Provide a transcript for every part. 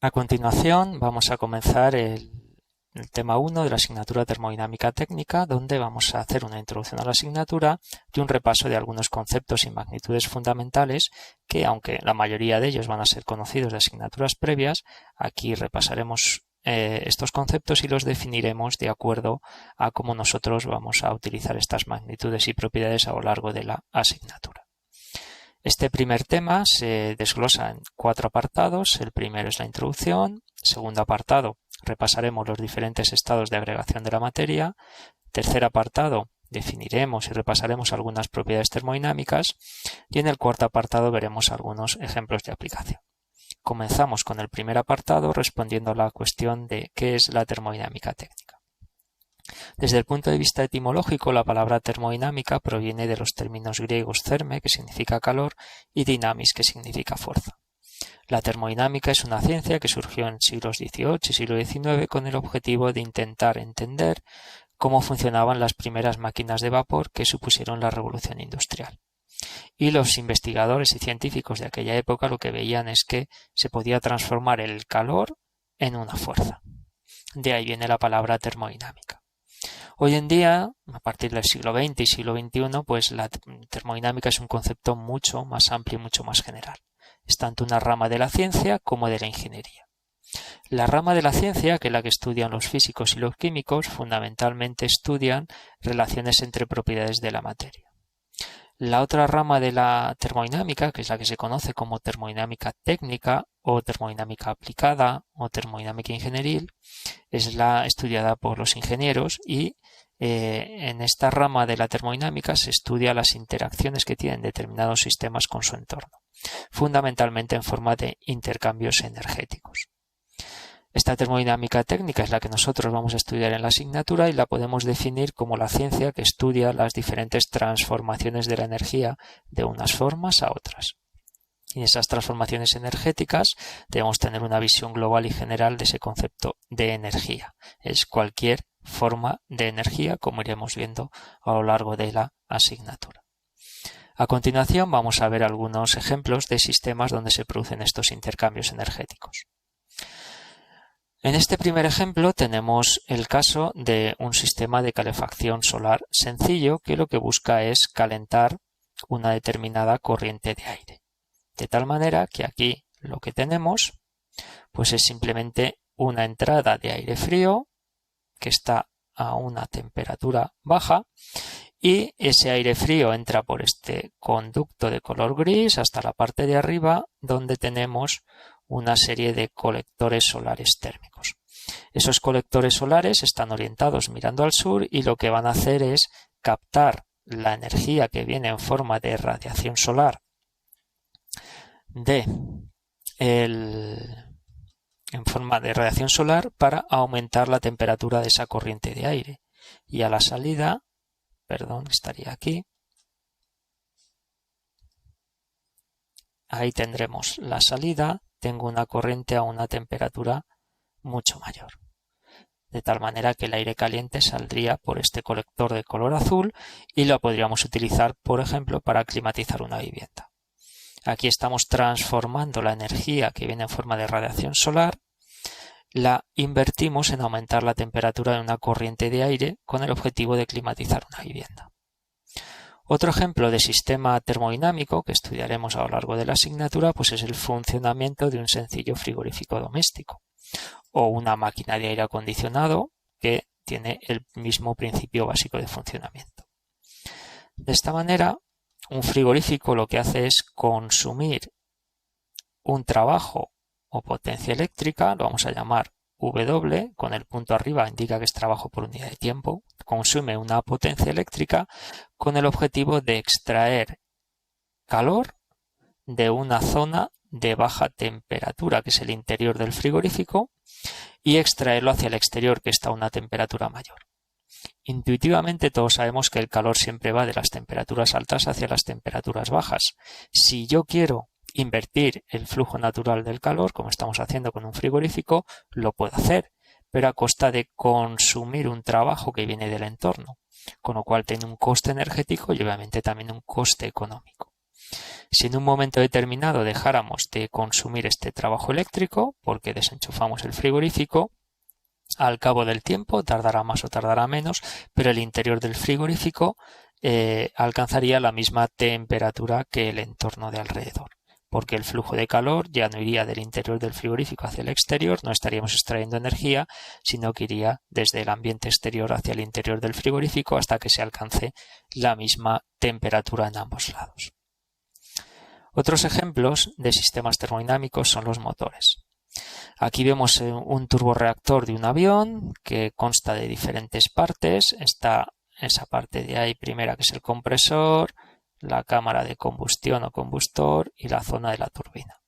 A continuación vamos a comenzar el tema 1 de la asignatura Termodinámica Técnica, donde vamos a hacer una introducción a la asignatura y un repaso de algunos conceptos y magnitudes fundamentales que, aunque la mayoría de ellos van a ser conocidos de asignaturas previas, aquí repasaremos estos conceptos y los definiremos de acuerdo a cómo nosotros vamos a utilizar estas magnitudes y propiedades a lo largo de la asignatura. Este primer tema se desglosa en 4 apartados. El primero es la introducción. Segundo apartado, repasaremos los diferentes estados de agregación de la materia. Tercer apartado, definiremos y repasaremos algunas propiedades termodinámicas. Y en el cuarto apartado veremos algunos ejemplos de aplicación. Comenzamos con el primer apartado respondiendo a la cuestión de qué es la termodinámica técnica. Desde el punto de vista etimológico, la palabra termodinámica proviene de los términos griegos therme, que significa calor, y dynamis, que significa fuerza. La termodinámica es una ciencia que surgió en siglos XVIII y siglo XIX con el objetivo de intentar entender cómo funcionaban las primeras máquinas de vapor que supusieron la revolución industrial. Y los investigadores y científicos de aquella época lo que veían es que se podía transformar el calor en una fuerza. De ahí viene la palabra termodinámica. Hoy en día, a partir del siglo XX y siglo XXI, pues la termodinámica es un concepto mucho más amplio y mucho más general. Es tanto una rama de la ciencia como de la ingeniería. La rama de la ciencia, que es la que estudian los físicos y los químicos, fundamentalmente estudian relaciones entre propiedades de la materia. La otra rama de la termodinámica, que es la que se conoce como termodinámica técnica o termodinámica aplicada o termodinámica ingenieril, es la estudiada por los ingenieros y en esta rama de la termodinámica se estudia las interacciones que tienen determinados sistemas con su entorno, fundamentalmente en forma de intercambios energéticos. Esta termodinámica técnica es la que nosotros vamos a estudiar en la asignatura y la podemos definir como la ciencia que estudia las diferentes transformaciones de la energía de unas formas a otras. Y en esas transformaciones energéticas debemos tener una visión global y general de ese concepto de energía. Es cualquier forma de energía, como iremos viendo a lo largo de la asignatura. A continuación vamos a ver algunos ejemplos de sistemas donde se producen estos intercambios energéticos. En este primer ejemplo tenemos el caso de un sistema de calefacción solar sencillo que lo que busca es calentar una determinada corriente de aire. De tal manera que aquí lo que tenemos pues es simplemente una entrada de aire frío que está a una temperatura baja y ese aire frío entra por este conducto de color gris hasta la parte de arriba donde tenemos una serie de colectores solares térmicos. Esos colectores solares están orientados mirando al sur y lo que van a hacer es captar la energía que viene en forma de radiación solar para aumentar la temperatura de esa corriente de aire. Y a la salida, estaría aquí. Ahí tendremos la salida. Tengo una corriente a una temperatura mucho mayor. De tal manera que el aire caliente saldría por este colector de color azul y lo podríamos utilizar, por ejemplo, para climatizar una vivienda. Aquí estamos transformando la energía que viene en forma de radiación solar, la invertimos en aumentar la temperatura de una corriente de aire con el objetivo de climatizar una vivienda. Otro ejemplo de sistema termodinámico que estudiaremos a lo largo de la asignatura pues es el funcionamiento de un sencillo frigorífico doméstico o una máquina de aire acondicionado que tiene el mismo principio básico de funcionamiento. De esta manera, un frigorífico lo que hace es consumir un trabajo o potencia eléctrica, lo vamos a llamar W, con el punto arriba indica que es trabajo por unidad de tiempo, consume una potencia eléctrica con el objetivo de extraer calor de una zona de baja temperatura, que es el interior del frigorífico, y extraerlo hacia el exterior, que está a una temperatura mayor. Intuitivamente todos sabemos que el calor siempre va de las temperaturas altas hacia las temperaturas bajas. Si yo quiero invertir el flujo natural del calor, como estamos haciendo con un frigorífico, lo puedo hacer, pero a costa de consumir un trabajo que viene del entorno, con lo cual tiene un coste energético y obviamente también un coste económico. Si en un momento determinado dejáramos de consumir este trabajo eléctrico, porque desenchufamos el frigorífico, al cabo del tiempo, tardará más o tardará menos, pero el interior del frigorífico alcanzaría la misma temperatura que el entorno de alrededor, porque el flujo de calor ya no iría del interior del frigorífico hacia el exterior, no estaríamos extrayendo energía, sino que iría desde el ambiente exterior hacia el interior del frigorífico hasta que se alcance la misma temperatura en ambos lados. Otros ejemplos de sistemas termodinámicos son los motores. Aquí vemos un turborreactor de un avión que consta de diferentes partes. Está esa parte de ahí primera, que es el compresor, la cámara de combustión o combustor y la zona de la turbina.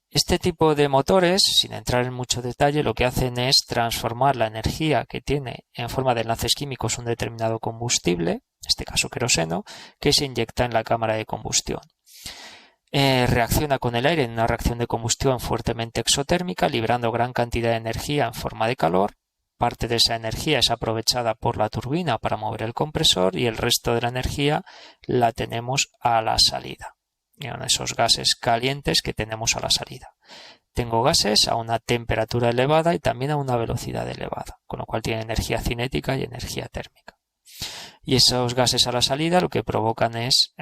Este tipo de motores, sin entrar en mucho detalle, lo que hacen es transformar la energía que tiene en forma de enlaces químicos un determinado combustible, en este caso queroseno, que se inyecta en la cámara de combustión. Reacciona con el aire en una reacción de combustión fuertemente exotérmica, liberando gran cantidad de energía en forma de calor. Parte de esa energía es aprovechada por la turbina para mover el compresor y el resto de la energía la tenemos a la salida. Son esos gases calientes que tenemos a la salida. Tengo gases a una temperatura elevada y también a una velocidad elevada, con lo cual tienen energía cinética y energía térmica. Y esos gases a la salida lo que provocan es,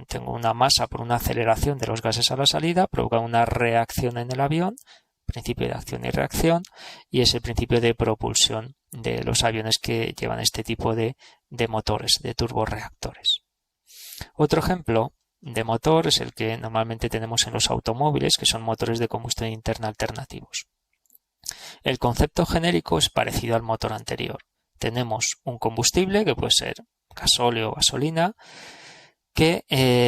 tengo una masa por una aceleración de los gases a la salida, provoca una reacción en el avión, principio de acción y reacción, y es el principio de propulsión de los aviones que llevan este tipo de motores, de turborreactores. Otro ejemplo de motor es el que normalmente tenemos en los automóviles, que son motores de combustión interna alternativos. El concepto genérico es parecido al motor anterior. Tenemos un combustible, que puede ser gasóleo o gasolina, que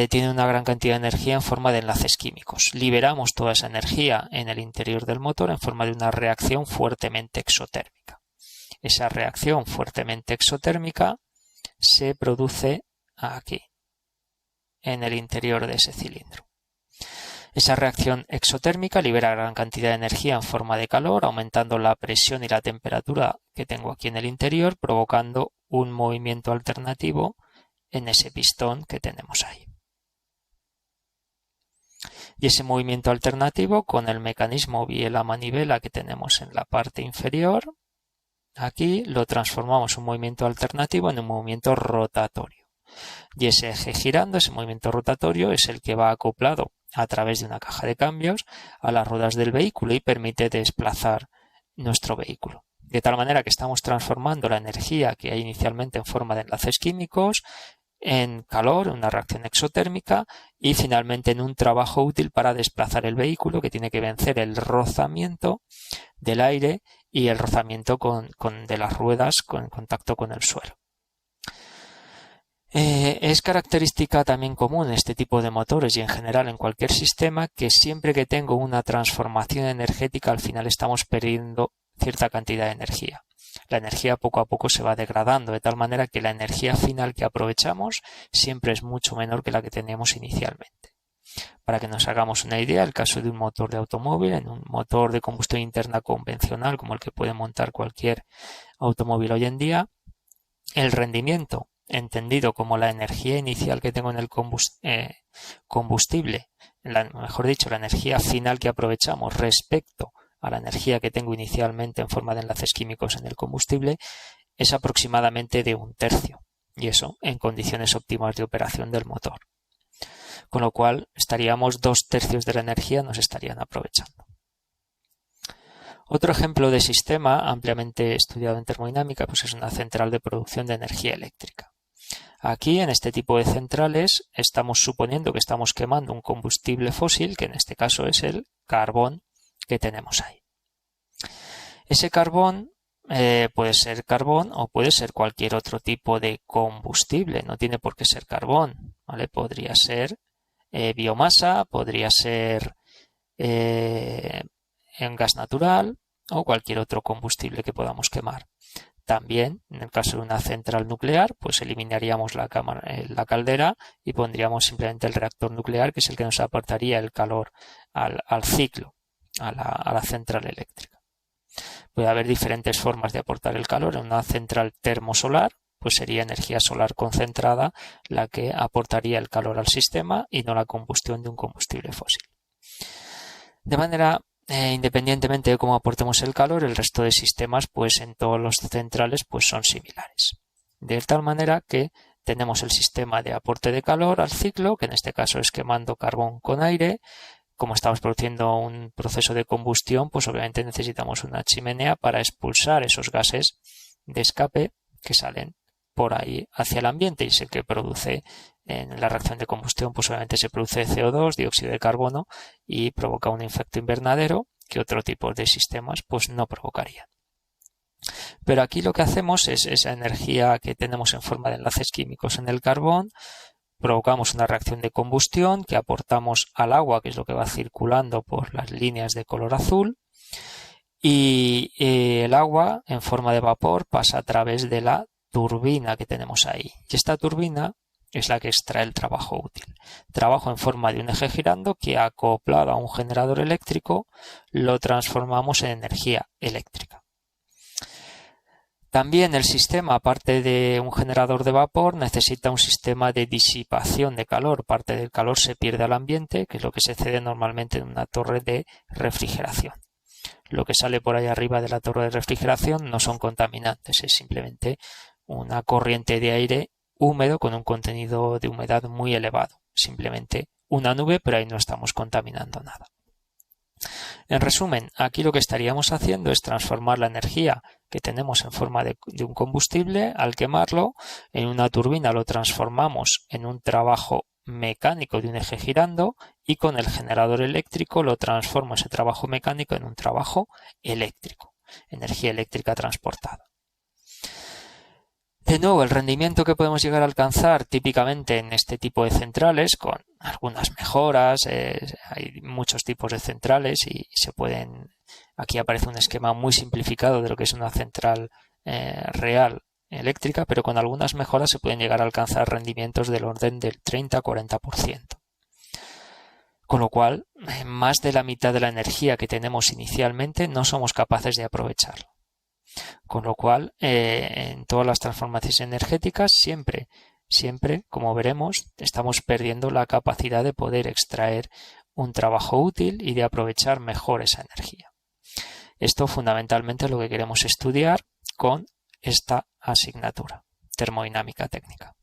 tiene una gran cantidad de energía en forma de enlaces químicos. Liberamos toda esa energía en el interior del motor en forma de una reacción fuertemente exotérmica. Esa reacción fuertemente exotérmica se produce aquí, en el interior de ese cilindro. Esa reacción exotérmica libera gran cantidad de energía en forma de calor, aumentando la presión y la temperatura que tengo aquí en el interior, provocando un movimiento alternativo en ese pistón que tenemos ahí. Y ese movimiento alternativo, con el mecanismo biela manivela que tenemos en la parte inferior, aquí lo transformamos en un movimiento alternativo en un movimiento rotatorio. Y ese eje girando, ese movimiento rotatorio, es el que va acoplado a través de una caja de cambios a las ruedas del vehículo y permite desplazar nuestro vehículo. De tal manera que estamos transformando la energía que hay inicialmente en forma de enlaces químicos en calor, en una reacción exotérmica y finalmente en un trabajo útil para desplazar el vehículo, que tiene que vencer el rozamiento del aire y el rozamiento de las ruedas en contacto con el suelo. Es característica también común en este tipo de motores y en general en cualquier sistema que siempre que tengo una transformación energética al final estamos perdiendo cierta cantidad de energía. La energía poco a poco se va degradando de tal manera que la energía final que aprovechamos siempre es mucho menor que la que teníamos inicialmente. Para que nos hagamos una idea, el caso de un motor de automóvil, en un motor de combustión interna convencional como el que puede montar cualquier automóvil hoy en día, el rendimiento entendido como la energía inicial que tengo en el combustible, mejor dicho, la energía final que aprovechamos respecto a la energía que tengo inicialmente en forma de enlaces químicos en el combustible, es aproximadamente de 1/3, y eso en condiciones óptimas de operación del motor. Con lo cual estaríamos 2/3 de la energía nos estarían aprovechando. Otro ejemplo de sistema ampliamente estudiado en termodinámica pues es una central de producción de energía eléctrica. Aquí, en este tipo de centrales, estamos suponiendo que estamos quemando un combustible fósil, que en este caso es el carbón que tenemos ahí. Ese carbón puede ser carbón o puede ser cualquier otro tipo de combustible, no tiene por qué ser carbón, ¿vale? Podría ser biomasa, podría ser en gas natural o cualquier otro combustible que podamos quemar. También, en el caso de una central nuclear, pues eliminaríamos la caldera y pondríamos simplemente el reactor nuclear, que es el que nos aportaría el calor al ciclo, a la central eléctrica. Puede haber diferentes formas de aportar el calor. En una central termosolar pues sería energía solar concentrada la que aportaría el calor al sistema y no la combustión de un combustible fósil. De manera, independientemente de cómo aportemos el calor, el resto de sistemas, pues en todos los centrales, pues son similares. De tal manera que tenemos el sistema de aporte de calor al ciclo, que en este caso es quemando carbón con aire. Como estamos produciendo un proceso de combustión, pues obviamente necesitamos una chimenea para expulsar esos gases de escape que salen por ahí hacia el ambiente, y es el que produce en la reacción de combustión, pues obviamente se produce CO2, dióxido de carbono, y provoca un efecto invernadero que otro tipo de sistemas pues no provocaría. Pero aquí lo que hacemos es esa energía que tenemos en forma de enlaces químicos en el carbón, provocamos una reacción de combustión que aportamos al agua, que es lo que va circulando por las líneas de color azul, y el agua en forma de vapor pasa a través de la turbina que tenemos ahí. Y esta turbina es la que extrae el trabajo útil. Trabajo en forma de un eje girando que, acoplado a un generador eléctrico, lo transformamos en energía eléctrica. También el sistema, aparte de un generador de vapor, necesita un sistema de disipación de calor. Parte del calor se pierde al ambiente, que es lo que se cede normalmente en una torre de refrigeración. Lo que sale por ahí arriba de la torre de refrigeración no son contaminantes, es simplemente una corriente de aire húmedo con un contenido de humedad muy elevado. Simplemente una nube, pero ahí no estamos contaminando nada. En resumen, aquí lo que estaríamos haciendo es transformar la energía que tenemos en forma de un combustible. Al quemarlo en una turbina lo transformamos en un trabajo mecánico de un eje girando, y con el generador eléctrico lo transformo ese trabajo mecánico en un trabajo eléctrico, energía eléctrica transportada. De nuevo, el rendimiento que podemos llegar a alcanzar típicamente en este tipo de centrales, con algunas mejoras, hay muchos tipos de centrales y se pueden, aquí aparece un esquema muy simplificado de lo que es una central real eléctrica, pero con algunas mejoras se pueden llegar a alcanzar rendimientos del orden del 30-40%. Con lo cual, más de la mitad de la energía que tenemos inicialmente no somos capaces de aprovecharla. Con lo cual, en todas las transformaciones energéticas, siempre, como veremos, estamos perdiendo la capacidad de poder extraer un trabajo útil y de aprovechar mejor esa energía. Esto fundamentalmente es lo que queremos estudiar con esta asignatura, termodinámica técnica.